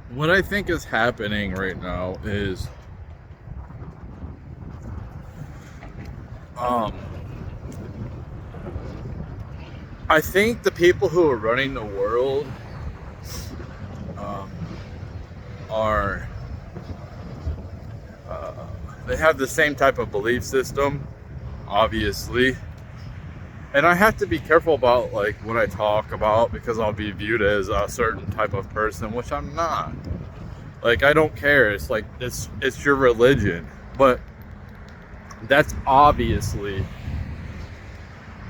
What I think is happening right now is um I think the people who are running the world um, are uh, they have the same type of belief system, obviously. And I have to be careful about like what I talk about because I'll be viewed as a certain type of person, which I'm not. Like I don't care. It's like it's your religion, but that's obviously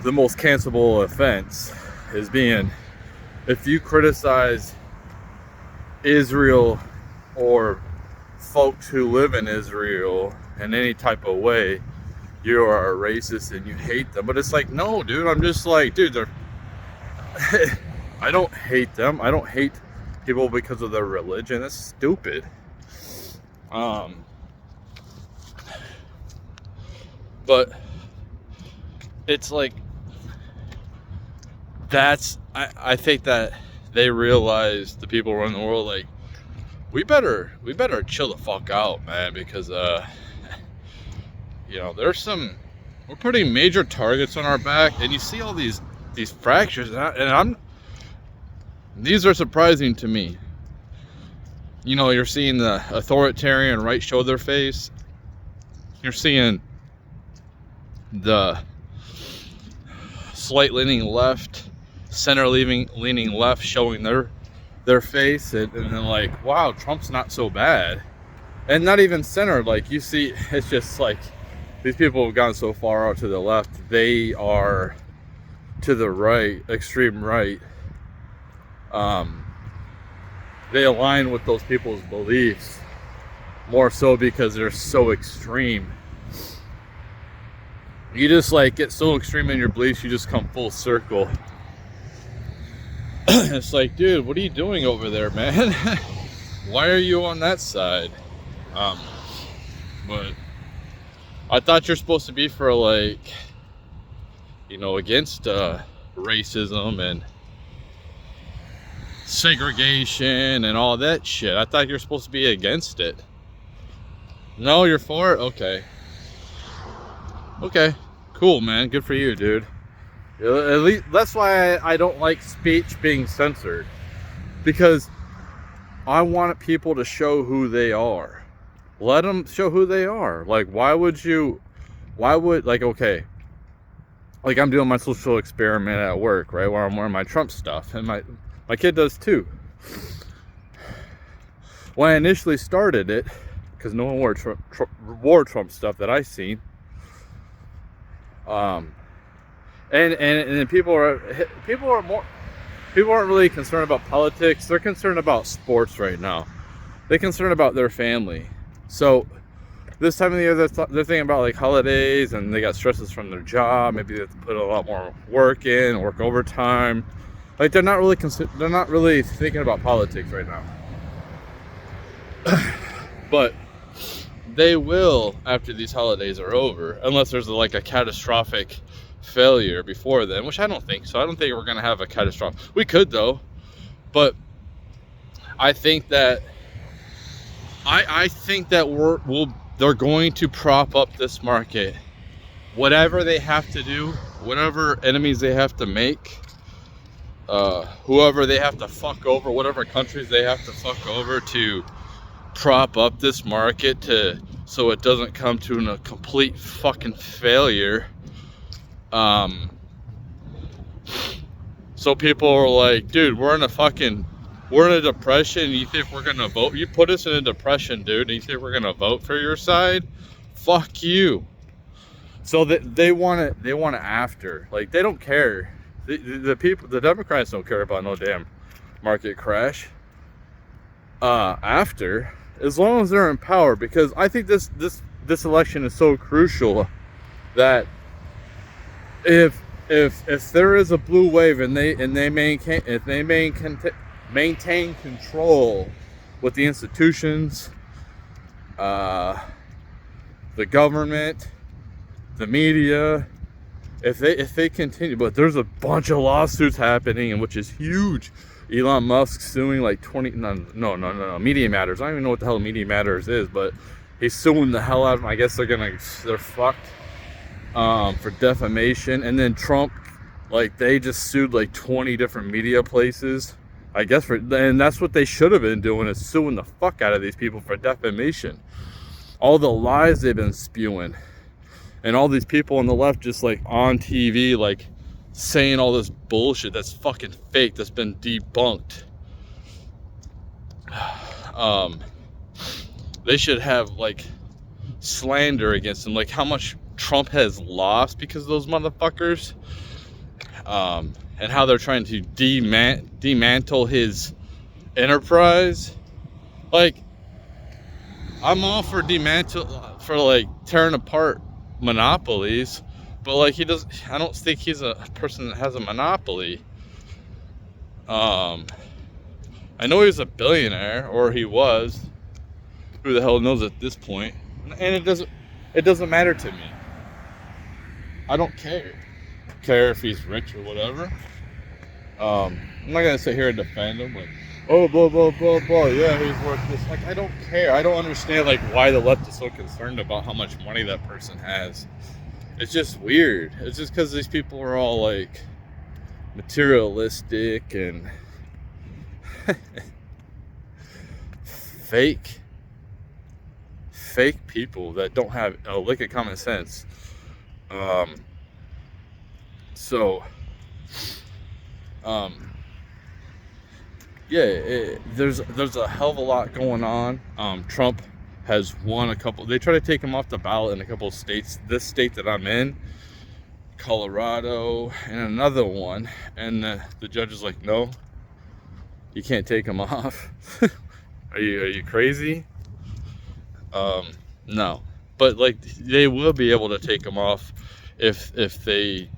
the most cancelable offense is being if you criticize Israel or folks who live in Israel in any type of way, you are a racist and you hate them. But it's like, no, dude, I'm just like, dude, they're I don't hate them. I don't hate people because of their religion. That's stupid. Um but it's like I think that they realize the people around the world like we better chill the fuck out, man, because we're putting major targets on our back, and you see all these fractures, and these are surprising to me. You know, you're seeing the authoritarian right show their face. You're seeing the slight leaning left, center leaning left showing their face, and then like, wow, Trump's not so bad. And not even center, like you see, it's just like these people have gone so far out to the left, they are to the right, extreme right. They align with those people's beliefs more so because they're so extreme. You just like get so extreme in your beliefs, you just come full circle. It's like, dude, what are you doing over there, man? Why are you on that side? But I thought you're supposed to be for like, against racism and segregation and all that shit. I thought you're supposed to be against it. No, you're for it? Okay, cool, man. Good for you, dude. At least that's why I don't like speech being censored, because I want people to show who they are. Let them show who they are. Like, okay, like I'm doing my social experiment at work, right, where I'm wearing my Trump stuff, and my kid does too. When I initially started it, because no one wore Trump stuff that I seen, and people aren't really concerned about politics. They're concerned about sports right now. They're concerned about their family. So this time of the year, they're thinking about like holidays, and they got stresses from their job. Maybe they have to put a lot more work overtime. Like they're not really thinking about politics right now. But they will after these holidays are over, unless there's like a catastrophic failure before then, which I don't think so. I don't think we're gonna have a catastrophe. We could though, but I think that they're going to prop up this market, whatever they have to do, whatever enemies they have to make, whoever they have to fuck over, whatever countries they have to fuck over to prop up this market so it doesn't come to a complete fucking failure. So people are like, dude, we're in a depression. You think we're gonna vote? You put us in a depression, dude, and you think we're gonna vote for your side? Fuck you. So they want to after, like, they don't care. The Democrats don't care about no damn market crash. After, as long as they're in power, because I think this election is so crucial that if there is a blue wave and they maintain control with the institutions, the government, the media, if they continue, but there's a bunch of lawsuits happening, and which is huge, Elon Musk suing like 20, no, Media Matters. I don't even know what the hell Media Matters is, but he's suing the hell out of them. I guess they're fucked for defamation. And then Trump, like, they just sued like 20 different media places. I guess and that's what they should have been doing, is suing the fuck out of these people for defamation. All the lies they've been spewing. And all these people on the left just like on TV, like saying all this bullshit that's fucking fake, that's been debunked. They should have like slander against them, like how much Trump has lost because of those motherfuckers. And how they're trying to dismantle his enterprise. Like, I'm all for like tearing apart monopolies, but like I don't think he's a person that has a monopoly. I know he was a billionaire, or he was. Who the hell knows at this point? And it doesn't matter to me. I don't care if he's rich or whatever. I'm not gonna sit here and defend him, like, oh, blah blah blah blah, yeah, he's worth this. Like, I don't care. I don't understand like why the left is so concerned about how much money that person has. It's just weird. It's just because these people are all like materialistic and fake people that don't have a lick of common sense. There's a hell of a lot going on. Trump has won a couple. They try to take him off the ballot in a couple of states. This state that I'm in, Colorado, and another one, and the judge is like, no, you can't take him off. Are you crazy? No, but like they will be able to take him off if they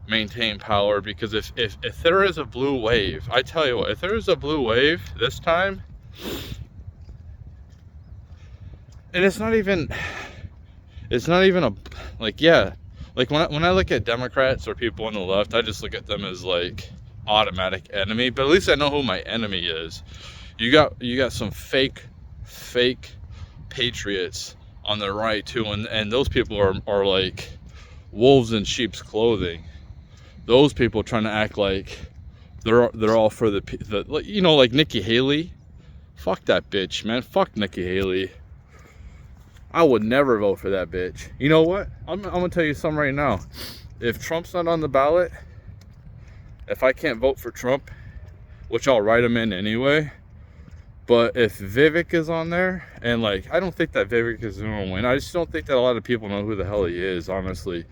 maintain power, because if there is a blue wave, I tell you what, if there is a blue wave this time, and it's not even a, like, yeah, like when I look at Democrats or people on the left, I just look at them as like automatic enemy, but at least I know who my enemy is. You got some fake patriots on the right too, and those people are like wolves in sheep's clothing. Those people trying to act like they're all for the you know, like Nikki Haley. Fuck that bitch, man. Fuck Nikki Haley. I would never vote for that bitch. You know what? I'm gonna tell you something right now. If Trump's not on the ballot, if I can't vote for Trump, which I'll write him in anyway, but if Vivek is on there, and like, I don't think that Vivek is gonna win. I just don't think that a lot of people know who the hell he is, honestly.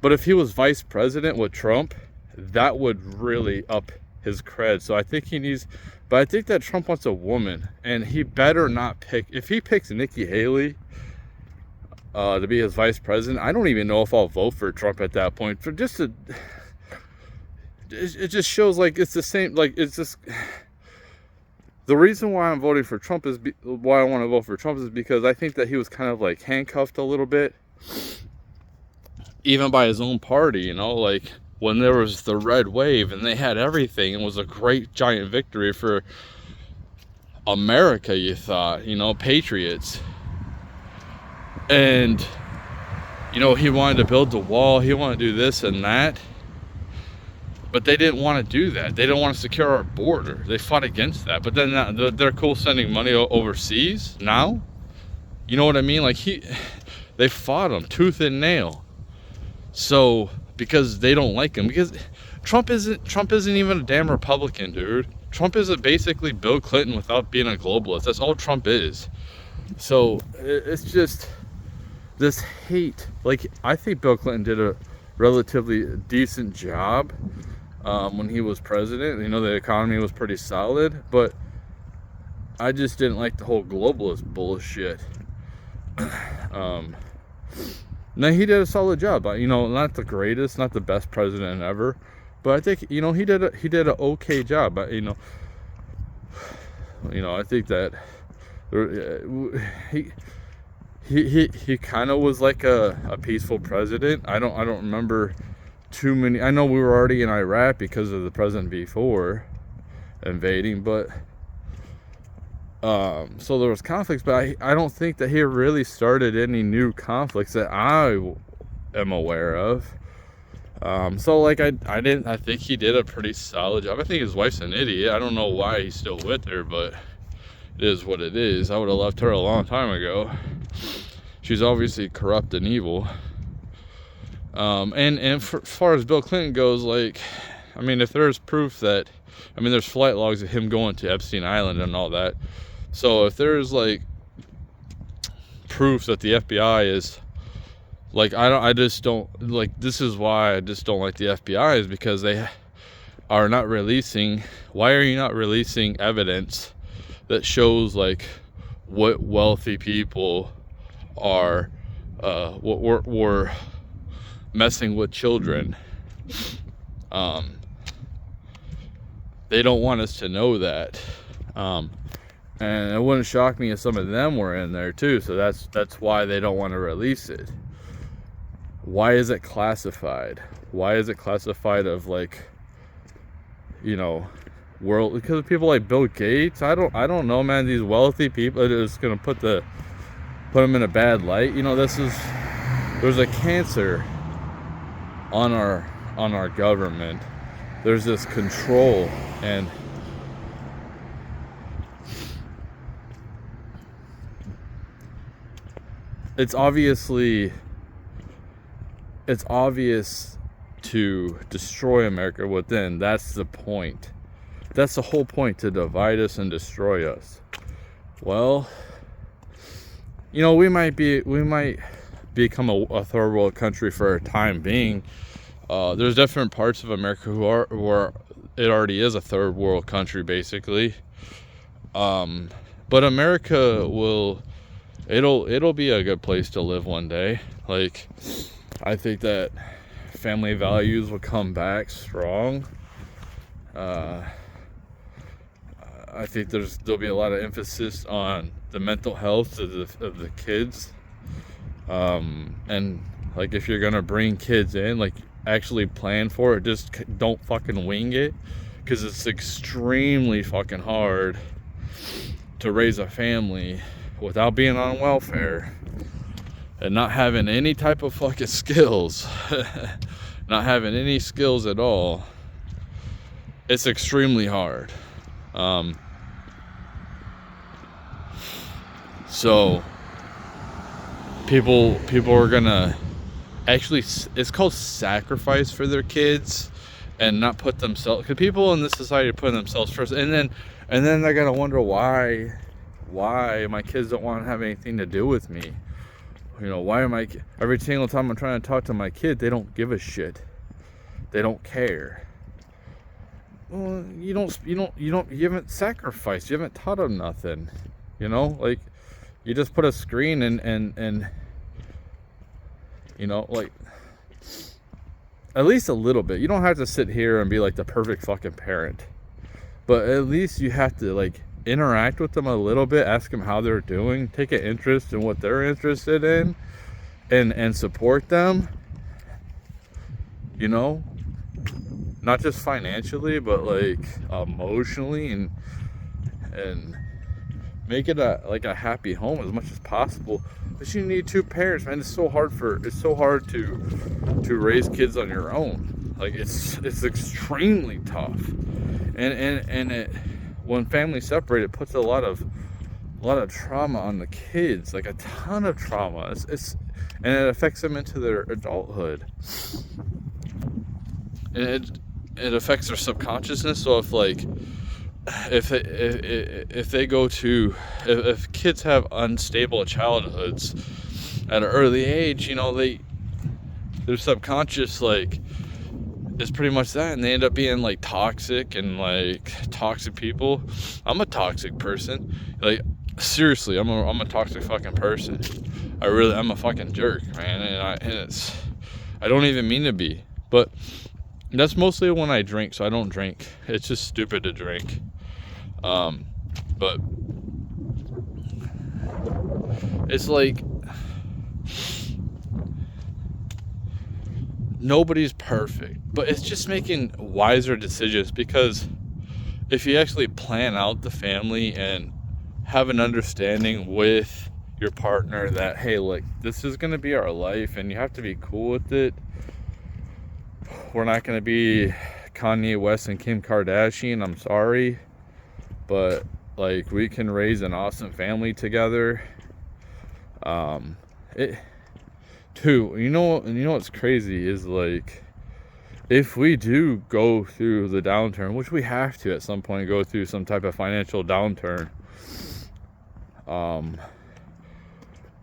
But if he was vice president with Trump, that would really up his cred. So I think he needs, but I think that Trump wants a woman, and he better not pick, if he picks Nikki Haley to be his vice president, I don't even know if I'll vote for Trump at that point. For just to, it just shows like it's the same, like it's just, the reason why I'm voting for Trump is, why I want to vote for Trump is because I think that he was kind of like handcuffed a little bit, even by his own party, you know, like when there was the red wave and they had everything, it was a great giant victory for America, you thought, you know, patriots. And, you know, he wanted to build the wall, he wanted to do this and that, but they didn't want to do that. They didn't want to secure our border. They fought against that. But then they're cool sending money overseas now. You know what I mean? Like they fought him tooth and nail. So, because they don't like him, because Trump isn't even a damn Republican, dude. Trump is basically Bill Clinton without being a globalist. That's all Trump is. So it's just this hate. Like, I think Bill Clinton did a relatively decent job when he was president. You know, the economy was pretty solid, but I just didn't like the whole globalist bullshit. Now, he did a solid job, you know, not the greatest, not the best president ever, but I think, you know, he did an okay job. You know, I think that he kind of was like a peaceful president. I don't remember too many. I know we were already in Iraq because of the president before, invading, but so there was conflicts, but I don't think that he really started any new conflicts that I am aware of. So like I think he did a pretty solid job. I think his wife's an idiot. I don't know why he's still with her, but it is what it is. I would have left her a long time ago. She's obviously corrupt and evil. And for, as far as Bill Clinton goes, like, I mean, if there's proof that, I mean, there's flight logs of him going to Epstein Island and all that. So if there's like proof that the FBI is, like, I just don't, like, this is why I just don't like the FBI, is because they are not releasing, why are you not releasing evidence that shows, like, what wealthy people are, what were messing with children? They don't want us to know that. And it wouldn't shock me if some of them were in there too, so that's why they don't want to release it. Why is it classified? Why is it classified of, like, you know, world? Because of people like Bill Gates? I don't know, man. These wealthy people are just gonna put them in a bad light. You know, there's a cancer on our government. There's this control, and it's obvious to destroy America within. That's the point. That's the whole point, to divide us and destroy us. Well, you know, we might become a third world country for a time being. There's different parts of America where it already is a third world country, basically. But America it'll be a good place to live one day. Like, I think that family values will come back strong. I think there'll be a lot of emphasis on the mental health of the kids. And like, if you're gonna bring kids in, like, actually plan for it. Just don't fucking wing it, because it's extremely fucking hard to raise a family without being on welfare and not having any type of fucking skills. Not having any skills at all. It's extremely hard. So people are gonna actually, it's called sacrifice for their kids and not put themselves, because people in this society are putting themselves first, and then they're gonna wonder why my kids don't want to have anything to do with me. You know, why am I, every single time I'm trying to talk to my kid, they don't give a shit. They don't care. Well, you haven't sacrificed. You haven't taught them nothing. You know, like, you just put a screen and you know, like, at least a little bit. You don't have to sit here and be like the perfect fucking parent, but at least you have to, like, interact with them a little bit, ask them how they're doing, take an interest in what they're interested in, and support them. You know, not just financially, but like emotionally, and make it a happy home as much as possible. But you need two parents, man. It's so hard to raise kids on your own. Like, it's extremely tough, and it, when families separate, it puts a lot of trauma on the kids, like a ton of trauma. And it affects them into their adulthood, and it affects their subconsciousness. So if kids have unstable childhoods at an early age, you know, their subconscious, like, is pretty much that, and they end up being like toxic people. I'm a toxic person. Like, seriously, I'm a toxic fucking person. I'm a fucking jerk, man, and I don't even mean to be, but that's mostly when I drink. So I don't drink. It's just stupid to drink. But it's like, nobody's perfect, but it's just making wiser decisions, because if you actually plan out the family and have an understanding with your partner that, hey, like, this is going to be our life and you have to be cool with it. We're not going to be Kanye West and Kim Kardashian, I'm sorry, but like, we can raise an awesome family together. You know what's crazy is, like, if we do go through the downturn, which we have to at some point go through some type of financial downturn,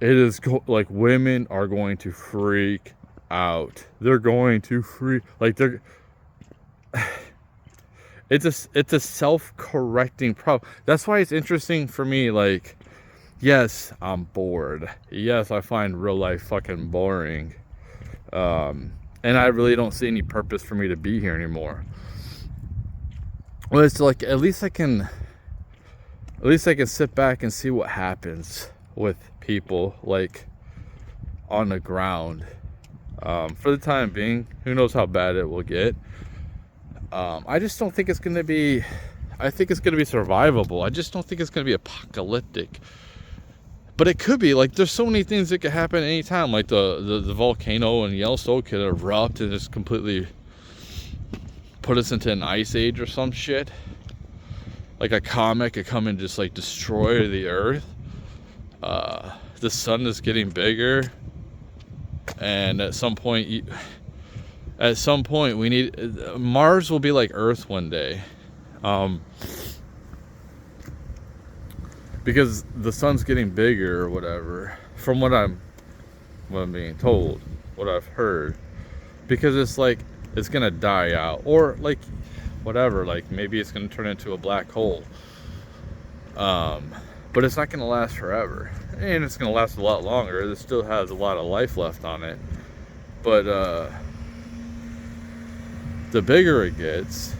it is like, women are going to freak out. They're going to it's a self-correcting problem. That's why it's interesting for me. Like, yes, I'm bored. Yes, I find real life fucking boring. And I really don't see any purpose for me to be here anymore. Well, it's like, at least I can sit back and see what happens with people, like, on the ground. For the time being, who knows how bad it will get. I just don't think it's going to be, I think it's going to be survivable. I just don't think it's going to be apocalyptic. But it could be. Like, there's so many things that could happen at any time. Like the volcano in Yellowstone could erupt and just completely put us into an ice age or some shit. Like, a comet could come and just, like, destroy the earth. The sun is getting bigger, and at some point we need, Mars will be like Earth one day, because the sun's getting bigger or whatever, from what I'm being told, what I've heard, because it's like, it's gonna die out, or like, whatever, like, maybe it's gonna turn into a black hole, but it's not gonna last forever, and it's gonna last a lot longer. It still has a lot of life left on it, but the bigger it gets,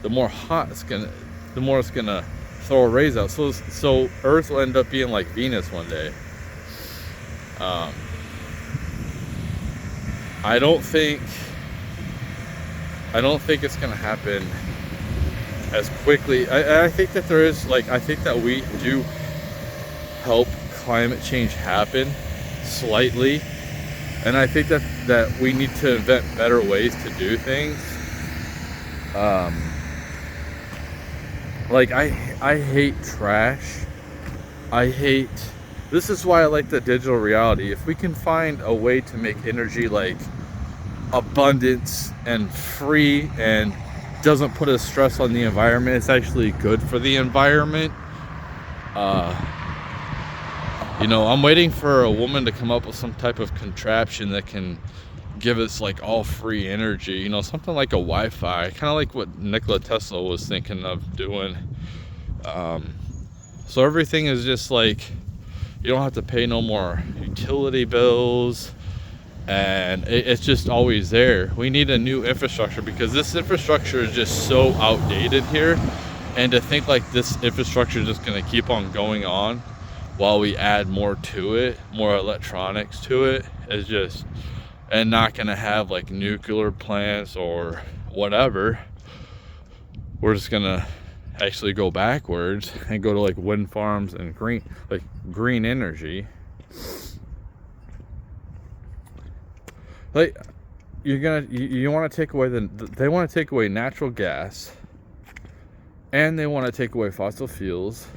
the more hot it's gonna, the more it's gonna throw a rays out. So Earth will end up being like Venus one day. I don't think it's gonna happen as quickly. I think that there is, like, I think that we do help climate change happen slightly, and I think that we need to invent better ways to do things. Like, I hate trash. This is why I like the digital reality. If we can find a way to make energy, like, abundance and free and doesn't put a stress on the environment, it's actually good for the environment. I'm waiting for a woman to come up with some type of contraption that can give us, like, all free energy, something like a Wi-Fi, kind of like what Nikola Tesla was thinking of doing. So everything is just like, you don't have to pay no more utility bills, and it's just always there. We need a new infrastructure, because this infrastructure is just so outdated here, and to think like this infrastructure is just going to keep on going on while we add more to it, more electronics to it, is just, and not going to have, like, nuclear plants or whatever. We're just going to actually go backwards and go to, like, wind farms and green energy. Like, you want to take away they want to take away natural gas, and they want to take away fossil fuels.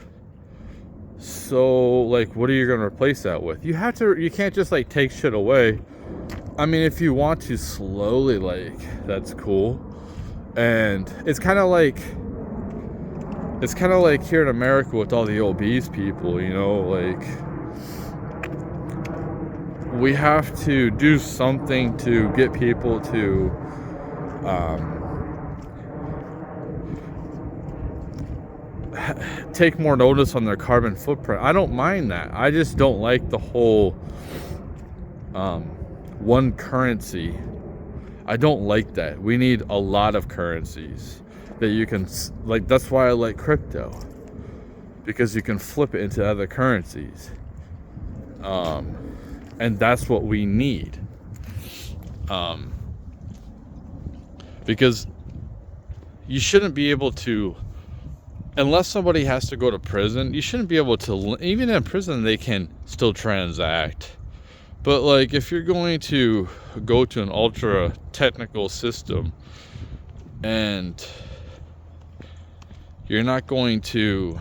So, like, what are you going to replace that with? You can't just, like, take shit away. I mean, if you want to slowly, like, that's cool. And it's kind of like here in America with all the obese people, like, we have to do something to get people to take more notice on their carbon footprint. I don't mind that. I just don't like the whole one currency. I don't like that. We need a lot of currencies that you can, like, that's why I like crypto, because you can flip it into other currencies, and that's what we need, because you shouldn't be able to unless somebody has to go to prison, you shouldn't be able to, even in prison, they can still transact. But like, if you're going to go to an ultra technical system and you're not going to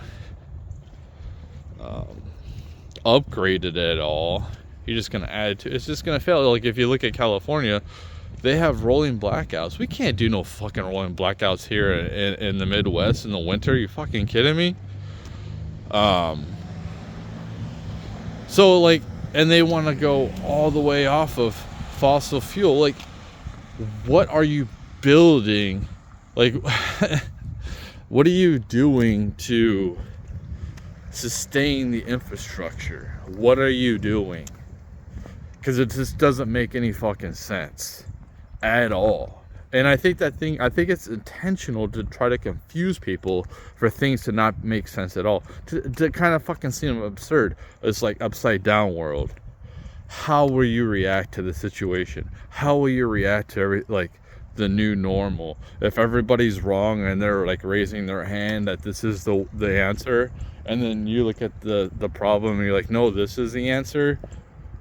upgrade it at all, you're just going to add to it, it's just going to fail. Like, if you look at California, they have rolling blackouts. We can't do no fucking rolling blackouts here in the Midwest in the winter. You fucking kidding me? So like, and they want to go all the way off of fossil fuel. Like, what are you building? Like, what are you doing to sustain the infrastructure? What are you doing? Because it just doesn't make any fucking sense at all. And I think it's intentional to try to confuse people for things to not make sense at all, to kind of fucking seem absurd. It's like upside down world. How will you react to the situation? How will you react to the new normal? If everybody's wrong and they're like raising their hand that this is the answer, and then you look at the problem and you're like, no, this is the answer,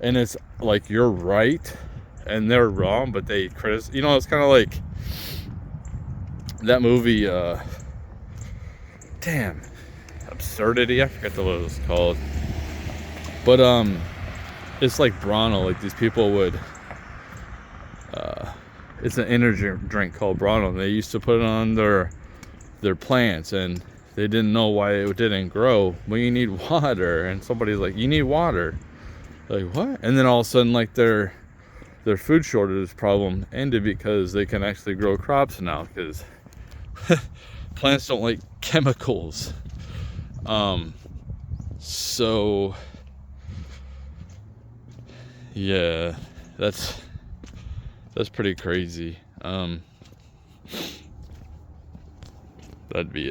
and it's like you're right and they're wrong, but they criticize. It's kind of like that movie, Absurdity. I forget what it was called, but it's like Bronto. Like, these people would, it's an energy drink called Bronto. They used to put it on their plants, and they didn't know why it didn't grow. Well, you need water, and somebody's like, you need water. Like, what? And then all of a sudden, like, their food shortage problem ended because they can actually grow crops now, because plants don't like chemicals. So yeah, that's pretty crazy. That'd be it.